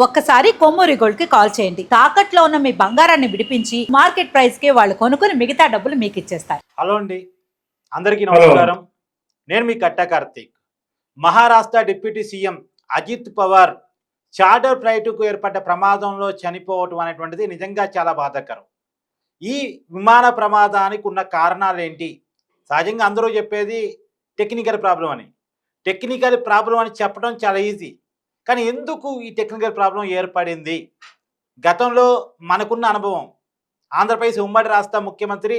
ఒక్కసారి కొమ్మూరి గోల్డ్ కి కాల్ చేయండి. తాకట్లో ఉన్న మీ బంగారాన్ని విడిపించి మార్కెట్ ప్రైస్ కి వాళ్ళు కొనుక్కుని మిగతా డబ్బులు మీకు ఇచ్చేస్తారు. హలో అండి, అందరికీ నమస్కారం. నేను మీ Katta Karthik. Maharashtra deputy CM Ajit Pawar charter ఫ్లైట్కు ఏర్పడ్డ ప్రమాదంలో చనిపోవటం అనేటువంటిది నిజంగా చాలా బాధాకరం. ఈ విమాన ప్రమాదానికి ఉన్న కారణాలు ఏంటి? సహజంగా అందరూ చెప్పేది టెక్నికల్ ప్రాబ్లం అని. టెక్నికల్ ప్రాబ్లం అని చెప్పడం చాలా ఈజీ, కానీ ఎందుకు ఈ టెక్నికల్ ప్రాబ్లం ఏర్పడింది? గతంలో మనకున్న అనుభవం, ఆంధ్రప్రదేశ్ ఉమ్మడి రాష్ట్ర ముఖ్యమంత్రి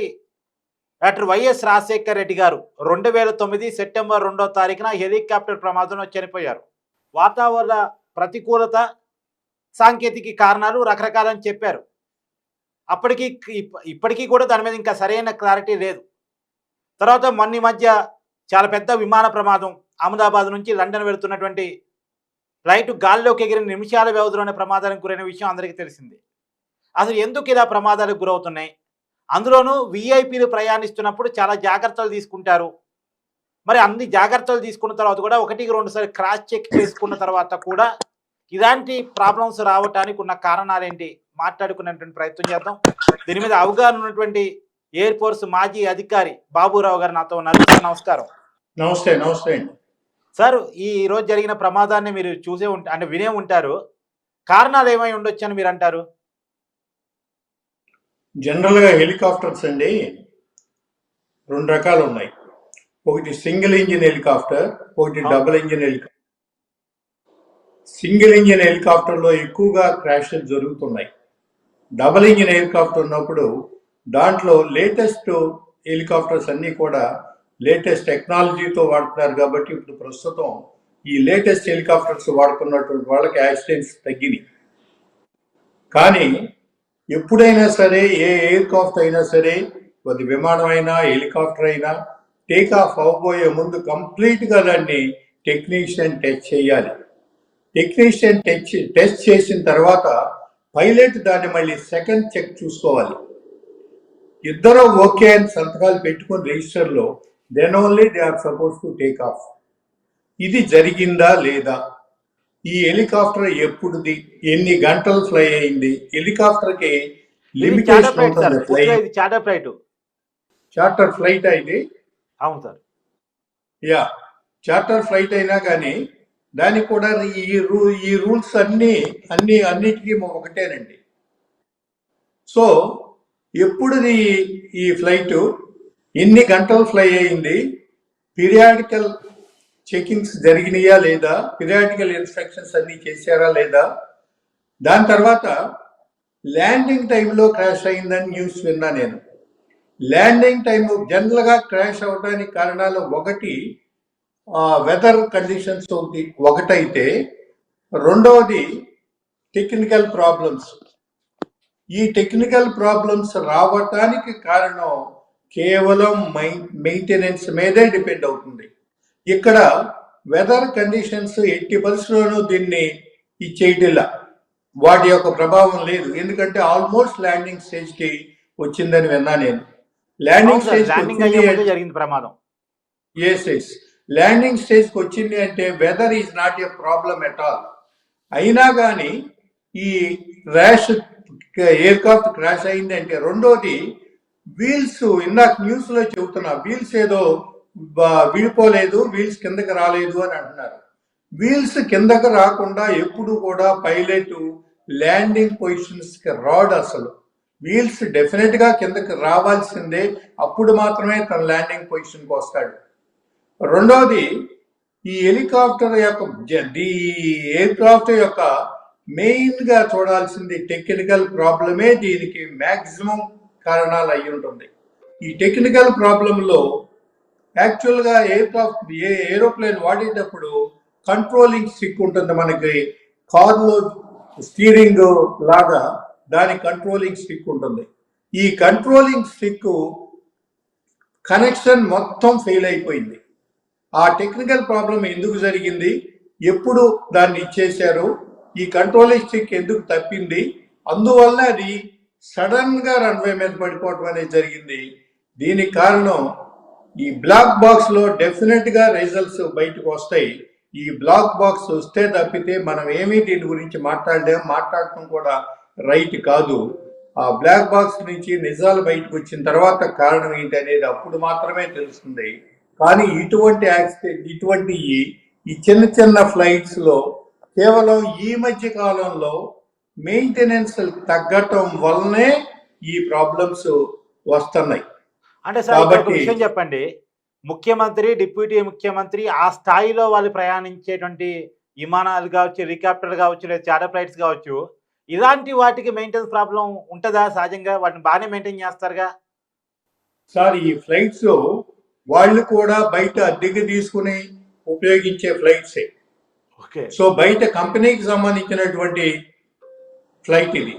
డాక్టర్ వైఎస్ రాజశేఖర్ రెడ్డి గారు 2009 సెప్టెంబర్ 2వ తారీఖున హెలికాప్టర్ ప్రమాదంలో చనిపోయారు. వాతావరణ ప్రతికూలత, సాంకేతిక కారణాలు రకరకాలని చెప్పారు. ఇప్పటికీ కూడా దాని మీద ఇంకా సరైన క్లారిటీ లేదు. తర్వాత మొన్న మధ్య చాలా పెద్ద విమాన ప్రమాదం, అహ్మదాబాద్ నుంచి లండన్ వెళుతున్నటువంటి ఫ్లైట్ గాల్లోకి ఎగిరిన నిమిషాల వ్యవధిలోనే ప్రమాదానికి గురైన విషయం అందరికీ తెలిసింది. అసలు ఎందుకు ఇలా ప్రమాదాలకు గురవుతున్నాయి? అందులోనూ వీఐపీలు ప్రయాణిస్తున్నప్పుడు చాలా జాగ్రత్తలు తీసుకుంటారు. మరి అన్ని జాగ్రత్తలు తీసుకున్న తర్వాత కూడా 1-2 సార్లు క్రాస్ చెక్ చేసుకున్న తర్వాత కూడా ఇలాంటి ప్రాబ్లమ్స్ రావడానికి ఉన్న కారణాలు ఏంటి మాట్లాడుకునేటువంటి ప్రయత్నం చేద్దాం. దీని మీద అవగాహన ఉన్నటువంటి ఎయిర్ ఫోర్స్ మాజీ అధికారి బాబురావు గారు నాతో ఉన్నారు. నమస్కారం. నమస్తే. నమస్తే అండి సార్. ఈ రోజు జరిగిన ప్రమాదాన్ని మీరు వినే ఉంటారు. కారణాలు ఏమై ఉండొచ్చు అని మీరు అంటారు? జనరల్గా హెలికాప్టర్స్ అండి 2 రకాలు ఉన్నాయి. ఒకటి సింగిల్ ఇంజిన్ హెలికాప్టర్, ఒకటి double engine helicopter. Single engine హెలికాప్టర్లో ఎక్కువగా క్రాషెస్ జరుగుతున్నాయి. డబుల్ ఇంజిన్ హెలికాప్టర్ ఉన్నప్పుడు దాంట్లో లేటెస్ట్ హెలికాప్టర్స్ అన్నీ కూడా లేటెస్ట్ టెక్నాలజీతో వాడుతున్నారు. కాబట్టి ఇప్పుడు ప్రస్తుతం ఈ లేటెస్ట్ హెలికాప్టర్స్ వాడుతున్నటువంటి వాళ్ళకి యాక్సిడెంట్స్ తగ్గినాయి. కానీ ఎప్పుడైనా సరే ఏ ఎయిర్క్రాఫ్ట్ అయినా సరే, అది విమానం అయినా హెలికాప్టర్ అయినా, టేక్ ఆఫ్ అవ్వబోయే ముందు కంప్లీట్గా దాన్ని టెక్నీషియన్ టెస్ట్ చేయాలి. టెక్నీషియన్ టెస్ట్ చేసిన తర్వాత పైలట్ దాన్ని మళ్ళీ సెకండ్ చెక్ చూసుకోవాలి. ఇద్దరు ఓకే అని సంతకాలు పెట్టుకుని రిజిస్టర్లో, then only they are supposed to take off. ఇది జరిగిందా లేదా, ఈ హెలికాప్టర్ ఎప్పుడుది, ఎన్ని గంటలు ఫ్లై అయింది, హెలికాప్టర్కి లిమిటేషన్ ఉంటుంది. చార్టర్ ఫ్లైట్ అయితే అవును సార్. యా, చార్టర్ ఫ్లైట్ అయినా కానీ దానికి కూడా ఈ రూల్స్ అన్నిటికీ ఒకటేనండి. సో ఎప్పుడుది ఈ ఫ్లైట్, ఎన్ని గంటలు ఫ్లై అయింది, పీరియాడికల్ చెకింగ్స్ జరిగినాయా లేదా, పీరియాడికల్ ఇన్స్పెక్షన్స్ అన్ని చేశారా లేదా, దాని తర్వాత ల్యాండింగ్ టైంలో క్రాష్ అయిందని న్యూస్ విన్నా నేను. ల్యాండింగ్ టైం జనరల్గా క్రాష్ అవడానికి కారణాలు ఒకటి వెదర్ కండిషన్స్ ఒకటైతే, రెండవది టెక్నికల్ ప్రాబ్లమ్స్. ఈ టెక్నికల్ ప్రాబ్లమ్స్ రావటానికి కారణం కేవలం మెయింటెనెన్స్ మీదే డిపెండ్ అవుతుంది. ఇక్కడ వెదర్ కండిషన్స్ ఎట్టి పరిస్థితుల్లోనూ దీన్ని చేయటిలా, వాటి యొక్క ప్రభావం లేదు. ఎందుకంటే ఆల్మోస్ట్ ల్యాండింగ్ స్టేజ్ కి వచ్చిందని విన్నా నేను. ల్యాండింగ్ స్టేజ్ జరిగింది ప్రమాదం. ఎస్, ల్యాండింగ్ స్టేజ్ కి వచ్చింది అంటే weather is not a problem at all. అయినా కానీ ఈ ఎయిర్క్రాఫ్ట్ క్రాష్ అయింది అంటే, రెండోది వీల్స్, ఇందాక న్యూస్ లో చెబుతున్నా, వీల్స్ ఏదో విడిపోలేదు, వీల్స్ కిందకి రాలేదు అని అంటున్నారు. వీల్స్ కిందకి రాకుండా ఎప్పుడు కూడా పైలట్ ల్యాండింగ్ పొజిషన్స్ కి రాడు. అసలు వీల్స్ డెఫినెట్ గా కిందకి రావాల్సిందే, అప్పుడు మాత్రమే తన ల్యాండింగ్ పొజిషన్ కి వస్తాడు. రెండవది, ఈ హెలికాప్టర్ ఈ ఎయిర్క్రాఫ్ట్ యొక్క మెయిన్ గా చూడాల్సింది టెక్నికల్ ప్రాబ్లమే దీనికి మ్యాక్సిమం కారణాలు అయి ఉంటుంది. ఈ టెక్నికల్ ప్రాబ్లంలో యాక్చువల్గా ఏరోప్లేన్ వాడేటప్పుడు కంట్రోలింగ్ స్టిక్ ఉంటుంది. మనకి కార్లో స్టీరింగ్ లాగా దాని కంట్రోలింగ్ స్టిక్ ఉంటుంది. ఈ కంట్రోలింగ్ స్టిక్ కనెక్షన్ మొత్తం ఫెయిల్ అయిపోయింది. ఆ టెక్నికల్ ప్రాబ్లం ఎందుకు జరిగింది, ఎప్పుడు దాన్ని ఇచ్చేశారు, ఈ కంట్రోలింగ్ స్టిక్ ఎందుకు తప్పింది, అందువల్ల అది సడన్ గా రన్వే మీద పడిపోవడం అనేది జరిగింది. దీనికి కారణం ఈ బ్లాక్ బాక్స్ లో డెఫినెట్ గా రిజల్ట్స్ బయటకు వస్తాయి. ఈ బ్లాక్ బాక్స్ వస్తే తప్పితే మనం ఏమీ దీని గురించి మాట్లాడటం కూడా రైట్ కాదు. ఆ బ్లాక్ బాక్స్ నుంచి నిజాలు బయటకు వచ్చిన తర్వాత కారణం ఏంటి అనేది అప్పుడు మాత్రమే తెలుస్తుంది. కానీ ఇటువంటి ఈ చిన్న చిన్న ఫ్లైట్స్ లో కేవలం ఈ మధ్య కాలంలో మెయింటెనెన్స్ తగ్గటం వల్లనే ఈ ప్రాబ్లమ్స్ వస్తున్నాయి. అంటే సార్ ఇక్కడ ఒక కాబట్టి విషయం చెప్పండి, ముఖ్యమంత్రి, డిప్యూటీ ముఖ్యమంత్రి ఆ స్థాయిలో వాళ్ళు ప్రయాణించేటువంటి విమానాలు కావచ్చు, హెలికాప్టర్లు కావచ్చు, లేదా చార్టర్ ఫ్లైట్స్ కావచ్చు, ఇలాంటి వాటికి మెయింటెనెన్స్ ప్రాబ్లం ఉంటుందా? సహజంగా వాటిని బాగానే మెయింటైన్ చేస్తారుగా. సార్ ఈ ఫ్లైట్స్ వాళ్ళు కూడా బయట అద్దెకి తీసుకుని ఉపయోగించే ఫ్లైట్సే. ఓకే. సో బయట కంపెనీకి సంబంధించినటువంటి ఫ్లైట్ ఇది.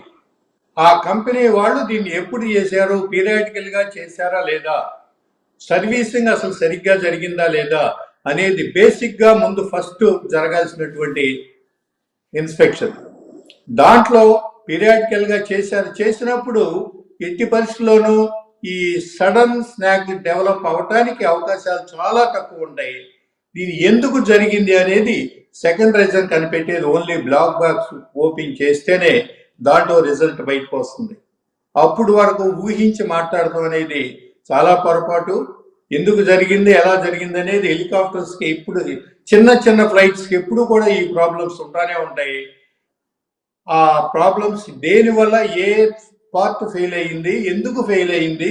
ఆ కంపెనీ వాళ్ళు దీన్ని ఎప్పుడు చేశారు, పీరియాడికల్ గా చేశారా లేదా, సర్వీసింగ్ అసలు సరిగ్గా జరిగిందా లేదా అనేది బేసిక్ గా ముందు ఫస్ట్ జరగాల్సినటువంటి ఇన్స్పెక్షన్. దాంట్లో పీరియాడికల్ గా చేసినప్పుడు ఎట్టి పరిస్థితుల్లోనూ ఈ సడన్ స్నాక్ డెవలప్ అవటానికి అవకాశాలు చాలా తక్కువ ఉంటాయి. దీని ఎందుకు జరిగింది అనేది సెకండ్ రీజన్ కనిపెట్టేది ఓన్లీ బ్లాక్ బాక్స్ ఓపెన్ చేస్తేనే దాంట్లో రిజల్ట్ బయటకు వస్తుంది. అప్పుడు వరకు ఊహించి మాట్లాడటం అనేది చాలా పొరపాటు. ఎందుకు జరిగింది, ఎలా జరిగింది అనేది హెలికాప్టర్స్కి ఇప్పుడు చిన్న ఫ్లైట్స్కి ఎప్పుడు కూడా ఈ ప్రాబ్లమ్స్ ఉంటానే ఉంటాయి. ఆ ప్రాబ్లమ్స్ దేనివల్ల ఏ పార్ట్ ఫెయిల్ అయ్యింది, ఎందుకు ఫెయిల్ అయ్యింది,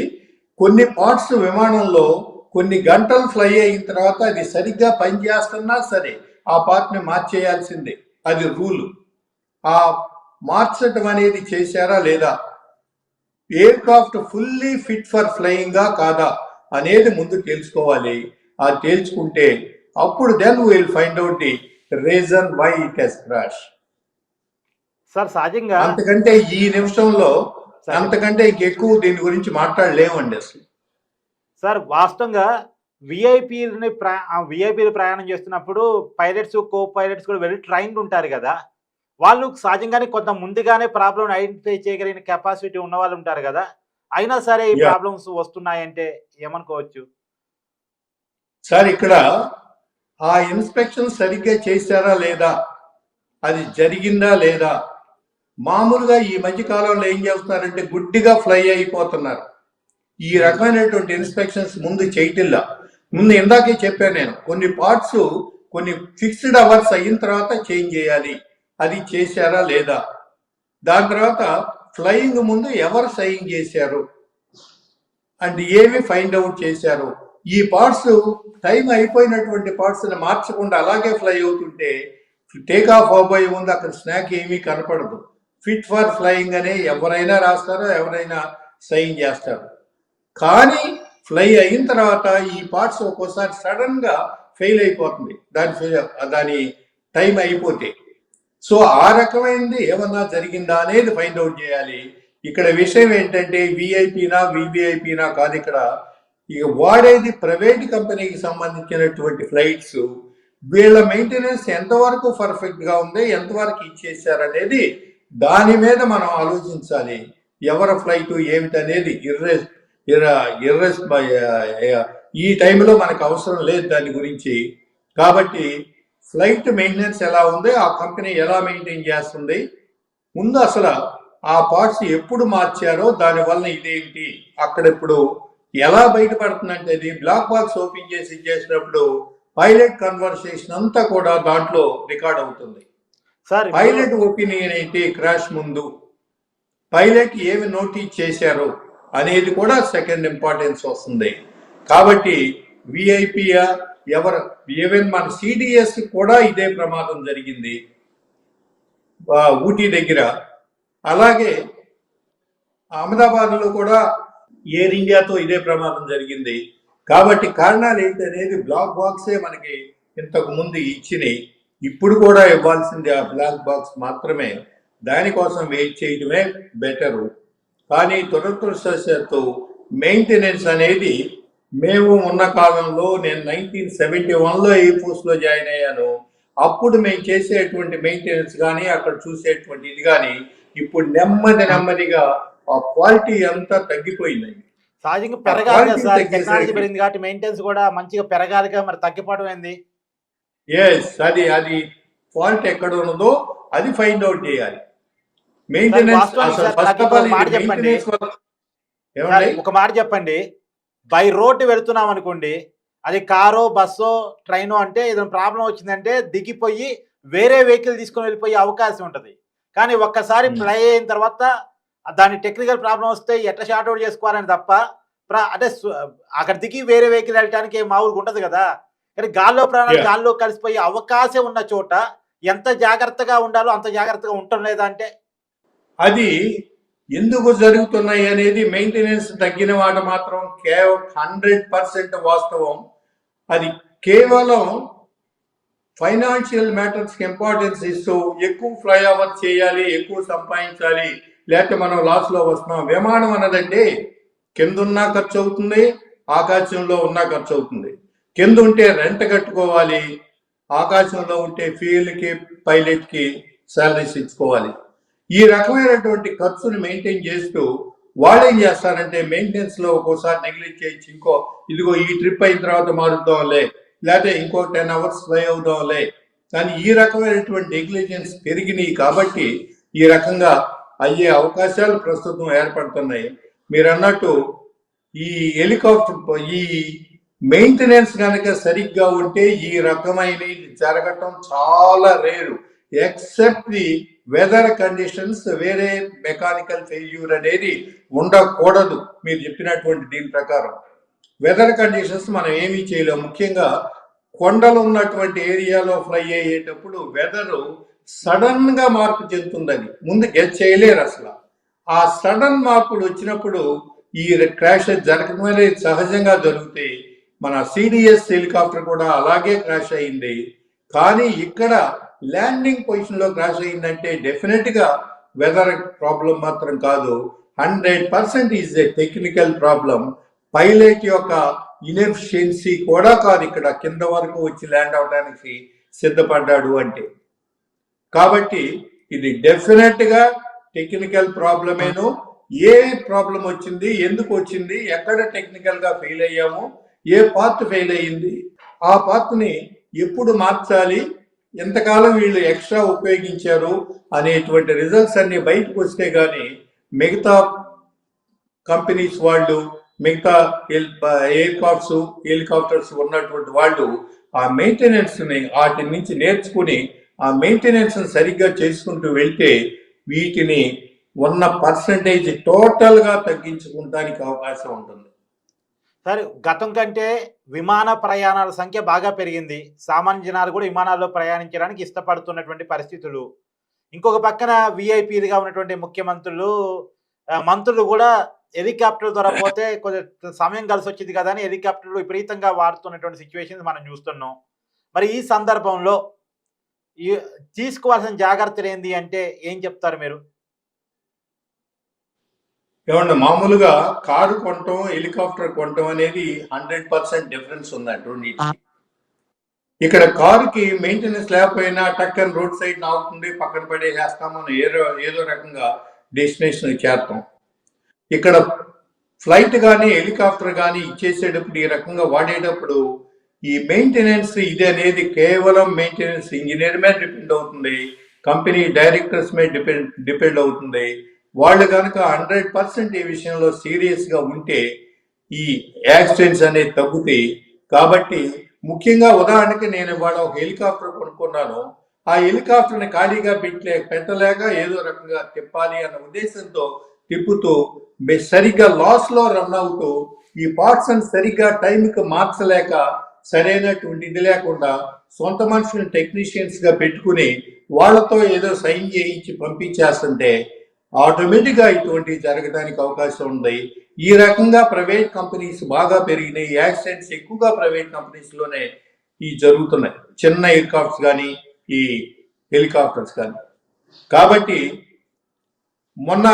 కొన్ని పార్ట్స్ విమానంలో కొన్ని గంటలు ఫ్లై అయిన తర్వాత అది సరిగ్గా పనిచేస్తున్నా సరే ఆ పార్ట్ని మార్చేయాల్సిందే, అది రూలు. ఆ మార్చడం అనేది చేశారా లేదా, aircraft fully fit for ఫ్లయింగా కాదా అనేది ముందు తెలుసుకోవాలి. అది తెలుసుకుంటే అప్పుడు then will find out the reason why it has crash. Sir సహజంగా అంతకంటే ఈ నిమిషంలో అంతకంటే ఇంకెక్కువ దీని గురించి మాట్లాడలేమండి అసలు. సార్ వాస్తవంగా విఐపీలు ప్రయాణం చేస్తున్నప్పుడు పైలట్స్, కో పైలట్స్ కూడా వెల్ ట్రైన్డ్ ఉంటారు కదా. వాళ్ళు సహజంగానే కొంత ముందుగానే ప్రాబ్లం ఐడెంటిఫై చేయగలిగిన కెపాసిటీ ఉన్న వాళ్ళు ఉంటారు కదా. అయినా సరే ఈ ప్రాబ్లమ్స్ వస్తున్నాయంటే ఏమనుకోవచ్చు సార్? ఇక్కడ ఆ ఇన్స్పెక్షన్ సరిగ్గా చేశారా లేదా, అది జరిగిందా లేదా. మామూలుగా ఈ మధ్య కాలంలో ఏం చేస్తున్నారంటే గుడ్డిగా ఫ్లై అయిపోతున్నారు. ఈ రకమైనటువంటి ఇన్స్పెక్షన్స్ ముందు చేయటిల్లా. ముందు ఇందాకే చెప్పాను నేను, కొన్ని పార్ట్స్ కొన్ని ఫిక్స్డ్ అవర్స్ అయిన తర్వాత చేంజ్ చేయాలి, అది చేశారా లేదా. దాని తర్వాత ఫ్లయింగ్ ముందు ఎవరు సైన్ చేశారు అండ్ ఏమి ఫైండ్ అవుట్ చేశారు. ఈ పార్ట్స్ టైం అయిపోయినటువంటి పార్ట్స్ని మార్చకుండా అలాగే ఫ్లై అవుతుంటే టేక్ ఆఫ్ అవబోయే ముందు అక్కడ స్నాక్ ఏమీ కనపడదు. ఫిట్ ఫర్ ఫ్లయింగ్ అనే ఎవరైనా రాస్తారో ఎవరైనా సైన్ చేస్తారు. కానీ ఫ్లై అయిన తర్వాత ఈ పార్ట్స్ ఒక్కోసారి సడన్ గా ఫెయిల్ అయిపోతుంది, దాని టైం అయిపోతే. సో ఆ రకమైనది ఏమన్నా జరిగిందా అనేది ఫైండ్ అవుట్ చేయాలి. ఇక్కడ విషయం ఏంటంటే విఐపీనా వివిఐపీనా కాదు, ఇక్కడ ఇక వాడేది ప్రైవేట్ కంపెనీకి సంబంధించినటువంటి ఫ్లైట్స్. వీళ్ళ మెయింటెనెన్స్ ఎంతవరకు పర్ఫెక్ట్ గా ఉంది, ఎంతవరకు ఇచ్చేసారనేది దాని మీద మనం ఆలోచించాలి. ఎవరి ఫ్లైట్ ఏమిటనేది ఈ టైంలో మనకు అవసరం లేదు దాని గురించి. కాబట్టి ఫ్లైట్ మెయింటెనెన్స్ ఎలా ఉంది, ఆ కంపెనీ ఎలా మెయింటైన్ చేస్తుంది, ముందు అసలు ఆ పార్ట్స్ ఎప్పుడు మార్చారో దానివల్ల ఇదేంటి, అక్కడ ఇప్పుడు ఎలా బయటపడుతుందంటే అది బ్లాక్ బాక్స్ ఓపెన్ చేసి చేసినప్పుడు పైలట్ కన్వర్సేషన్ అంతా కూడా దాంట్లో రికార్డ్ అవుతుంది. పైలట్ ఒపీనియన్ ఏంటి, క్రాష్ ముందు పైలట్ ఏమి నోటీస్ చేశారు అనేది కూడా సెకండ్ ఇంపార్టెన్స్ వస్తుంది. కాబట్టి విఐపియా ఈవెన్ మన సిడిఎస్ కూడా ఇదే ప్రమాదం జరిగింది ఊటీ దగ్గర. అలాగే అహ్మదాబాద్లో కూడా ఎయిర్ ఇండియాతో ఇదే ప్రమాదం జరిగింది. కాబట్టి కారణాలు ఏంటి అనేది బ్లాక్ బాక్సే మనకి ఇంతకు ముందు ఇచ్చినాయి, ఇప్పుడు కూడా ఇవ్వాల్సింది ఆ బ్లాక్ బాక్స్ మాత్రమే. దానికోసం వెయిట్ చేయడమే బెటరు. కానీ దురదృష్టవశాత్తు మెయింటెనెన్స్ అనేది మేము ఉన్న కాలంలో, నేను 1971లో ఎయిర్ ఫోర్స్లో జాయిన్ అయ్యాను, అప్పుడు మేము చేసేటువంటి మెయింటెనెన్స్ కానీ అక్కడ చూసేటువంటి ఇది కానీ ఇప్పుడు నెమ్మదిగా ఆ క్వాలిటీ అంతా తగ్గిపోయింది. సహజంగా పెరగాలి సార్, టెక్నాలజీ పెరిగింది కాబట్టి మెయింటెనెన్స్ కూడా మంచిగా పెరగాలిగా, మరి తగ్గిపోవడం ఏంది? ఎస్, అది ఫాల్ట్ ఎక్కడ ఉన్నదో అది ఫైండ్ అవుట్ చేయాలి. సార్ మెయింటెనెన్స్ వాస్తవానికి అసలు సార్ ఫస్ట్ నాకు ఆఫ్ ఆల్ ఇంకొక మాట ఇది చెప్పండి మెయింటెనెన్స్ వల్ల సార్, ఏమండి? ఒక మాట చెప్పండి. బై రోడ్ వెళ్తున్నాం అనుకోండి, అది కారో బస్సో ట్రైనో అంటే ఏదైనా ప్రాబ్లం వచ్చిందంటే దిగిపోయి వేరే వెహికల్ తీసుకొని వెళ్ళిపోయే అవకాశం ఉంటుంది. కానీ ఒక్కసారి ఉమ్. ఫ్లై అయిన తర్వాత దాని టెక్నికల్ ప్రాబ్లం వస్తే ఎట్లా షార్ట్ అవుట్ చేసుకోవాలని తప్ప అంటే అక్కడ దిగి వేరే వెహికల్ వెళ్ళటానికి మామూలుగా ఉండదు కదా. కానీ గాల్లో ప్రాణాలు Yeah. గాల్లో కలిసిపోయే అవకాశం ఉన్న చోట ఎంత జాగ్రత్తగా ఉండాలో అంత జాగ్రత్తగా ఉండటం లేదా అంటే అది ఎందుకు జరుగుతున్నాయి అనేది మెయింటెనెన్స్ తగ్గిన వాట మాత్రం కేవలం 100% వాస్తవం. అది కేవలం ఫైనాన్షియల్ మ్యాటర్స్ కి ఇంపార్టెన్స్ ఇస్తూ ఎక్కువ ఫ్లై ఓవర్ చేయాలి, ఎక్కువ సంపాదించాలి, లేకపోతే మనం లాస్ లో వస్తున్నాం. విమానం అన్నదంటే కింద ఉన్నా ఖర్చు అవుతుంది, ఆకాశంలో ఉన్నా ఖర్చు అవుతుంది. కింద ఉంటే రెంట్ కట్టుకోవాలి, ఆకాశంలో ఉంటే ఫ్యూయల్ కి పైలట్ కి శాలరీస్ ఇచ్చుకోవాలి. ఈ రకమైనటువంటి ఖర్చును మెయింటైన్ చేస్తూ వాళ్ళు ఏం చేస్తారంటే మెయింటెనెన్స్ లో ఒక్కోసారి నెగ్లెక్ట్ చేయొచ్చు. ఇదిగో ఈ ట్రిప్ అయిన తర్వాత మారుద్దాంలే, లేకపోతే ఇంకో 10 అవర్స్ ఫ్లై అవుదాంలే. కానీ ఈ రకమైనటువంటి నెగ్లిజెన్స్ పెరిగినాయి కాబట్టి ఈ రకంగా అయ్యే అవకాశాలు ప్రస్తుతం ఏర్పడుతున్నాయి. మీరు అన్నట్టు ఈ హెలికాప్టర్ ఈ మెయింటెనెన్స్ కనుక సరిగ్గా ఉంటే ఈ రకమైన జరగటం చాలా రేరు. ఎక్సెప్ట్ ది వెదర్ కండిషన్స్, వేరే మెకానికల్ ఫెయిల్యూర్ అనేది ఉండకూడదు. మీరు చెప్పినటువంటి దీని ప్రకారం వెదర్ కండిషన్స్ మనం ఏమీ చేయలేము. ముఖ్యంగా కొండలు ఉన్నటువంటి ఏరియాలో ఫ్లై అయ్యేటప్పుడు వెదరు సడన్ గా మార్పు చెందుతుందని ముందు గెస్ చేయలేరు అసలు. ఆ సడన్ మార్పులు వచ్చినప్పుడు ఈ క్రాషెస్ జరగడం అనేది సహజంగా జరుగుతాయి. మన సిడిఎస్ హెలికాప్టర్ కూడా అలాగే క్రాష్ అయింది. కానీ ఇక్కడ ల్యాండింగ్ పొజిషన్ లో క్రాష్ అయిందంటే డెఫినెట్ గా వెదర్ ప్రాబ్లం మాత్రం కాదు, 100% is a technical problem. Pilot యొక్క ఇన్ఎఫిషియన్సీ కూడా కాదు, ఇక్కడ కింద వరకు వచ్చి ల్యాండ్ అవడానికి సిద్ధపడ్డాడు అంటే. కాబట్టి ఇది డెఫినెట్ గా టెక్నికల్ ప్రాబ్లమేను. ఏ ప్రాబ్లం వచ్చింది, ఎందుకు వచ్చింది, ఎక్కడ టెక్నికల్ గా ఫెయిల్ అయ్యాము, ఏ పార్ట్ ఫెయిల్ అయ్యింది, ఆ పార్ట్ ని ఎప్పుడు మార్చాలి, ఎంతకాలం వీళ్ళు ఎక్స్ట్రా ఉపయోగించారు అనేటువంటి రిజల్ట్స్ అన్ని బయటకు వస్తే గానీ మిగతా కంపెనీస్ వాళ్ళు, మిగతా ఎయిర్క్రాఫ్ట్స్ హెలికాప్టర్స్ ఉన్నటువంటి వాళ్ళు ఆ మెయింటెనెన్స్ ని వాటి నుంచి నేర్చుకుని ఆ మెయింటెనెన్స్ సరిగ్గా చేసుకుంటూ వెళ్తే వీటిని ఉన్న పర్సంటేజ్ టోటల్ గా తగ్గించుకోవడానికి అవకాశం ఉంటుంది. సరే, గతం కంటే విమాన ప్రయాణాల సంఖ్య బాగా పెరిగింది. సామాన్య జనాలు కూడా విమానాల్లో ప్రయాణించడానికి ఇష్టపడుతున్నటువంటి పరిస్థితులు. ఇంకొక పక్కన విఐపీలుగా ఉన్నటువంటి ముఖ్యమంత్రులు, మంత్రులు కూడా హెలికాప్టర్ ద్వారా పోతే కొంచెం సమయం కలిసి వచ్చింది కదా అని హెలికాప్టర్లు విపరీతంగా వాడుతున్నటువంటి సిచ్యువేషన్స్ మనం చూస్తున్నాం. మరి ఈ సందర్భంలో తీసుకోవాల్సిన జాగ్రత్తలు ఏంది అంటే ఏం చెప్తారు మీరు? ఏమన్నా మామూలుగా కారు కొనటం, హెలికాప్టర్ కొనటం అనేది 100% డిఫరెన్స్ ఉందండి. ఇక్కడ కారుకి మెయింటెనెన్స్ లేకపోయినా టక్కని రోడ్ సైడ్ ఆగుతుంది, పక్కన పడేసేస్తాం, మనం ఏదో రకంగా డెస్టినేషన్ చేస్తాం. ఇక్కడ ఫ్లైట్ కానీ హెలికాప్టర్ కానీ ఇచ్చేసేటప్పుడు ఈ రకంగా వాడేటప్పుడు ఈ మెయింటెనెన్స్ ఇది అనేది కేవలం మెయింటెనెన్స్ ఇంజనీర్ మీద డిపెండ్ అవుతుంది, కంపెనీ డైరెక్టర్స్ మీద డిపెండ్ అవుతుంది. వాళ్ళు కనుక 100% ఈ విషయంలో సీరియస్ గా ఉంటే ఈ యాక్సిడెంట్స్ అనేది తగ్గుతాయి. కాబట్టి ముఖ్యంగా ఉదాహరణకి నేను ఇవాళ ఒక హెలికాప్టర్ కొనుక్కున్నాను. ఆ హెలికాప్టర్ని ఖాళీగా పెట్టలేక ఏదో రకంగా తిప్పాలి అన్న ఉద్దేశంతో తిప్పుతూ సరిగ్గా లాస్ లో రన్ అవుతూ ఈ పార్ట్స్ అని సరిగ్గా టైంకి మార్చలేక సరైనటువంటి ఇది లేకుండా సొంత మనుషులను టెక్నీషియన్స్ గా పెట్టుకుని వాళ్ళతో ఏదో సైన్ చేయించి పంపించేస్తుంటే ఆటోమేటిక్ గా ఇటువంటి జరగడానికి అవకాశం ఉంది. ఈ రకంగా ప్రైవేట్ కంపెనీస్ బాగా పెరిగినాయి. యాక్సిడెంట్స్ ఎక్కువగా ప్రైవేట్ కంపెనీస్ లోనే ఈ జరుగుతున్నాయి, చిన్న ఎయిర్క్రాఫ్ట్స్ కానీ ఈ హెలికాప్టర్స్ కానీ. కాబట్టి మొన్న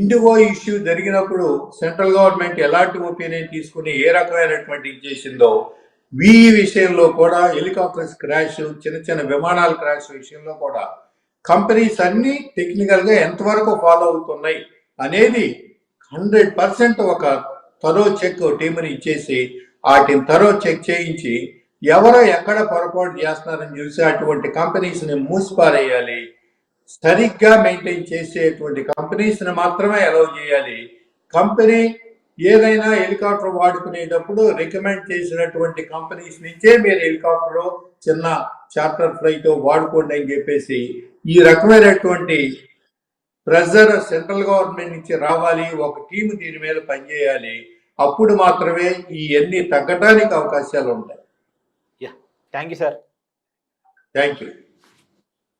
ఇండిగో ఇష్యూ జరిగినప్పుడు సెంట్రల్ గవర్నమెంట్ ఎలాంటి ఒపీనియన్ తీసుకుని ఏ రకమైనటువంటి ఇది చేసిందో ఈ విషయంలో కూడా హెలికాప్టర్స్ క్రాష్, చిన్న చిన్న విమానాల క్రాష్ విషయంలో కూడా కంపెనీస్ అన్ని టెక్నికల్ గా ఎంతవరకు ఫాలో అవుతున్నాయి అనేది 100% ఒక తరో చెక్ టీంని ఇచ్చేసి వాటిని తరో చెక్ చేయించి ఎవరో ఎక్కడ పొరపాటు చేస్తున్నారని చూసి అటువంటి కంపెనీస్ని మూసిపారేయాలి. సరిగ్గా మెయింటైన్ చేసేటువంటి కంపెనీస్ని మాత్రమే అలౌ చేయాలి. కంపెనీ ఏదైనా హెలికాప్టర్ వాడుకునేటప్పుడు రికమెండ్ చేసినటువంటి కంపెనీస్ నుంచే మీరు హెలికాప్టర్ చిన్న చార్టర్ ఫ్లైట్ వాడుకోండి అని చెప్పేసి ఈ రకమైనటువంటి ప్రెజర్ సెంట్రల్ గవర్నమెంట్ నుంచి రావాలి. ఒక టీం దీని మీద పనిచేయాలి. అప్పుడు మాత్రమే ఇవన్నీ తగ్గడానికి అవకాశాలు ఉంటాయి. Thank you sir. Thank you.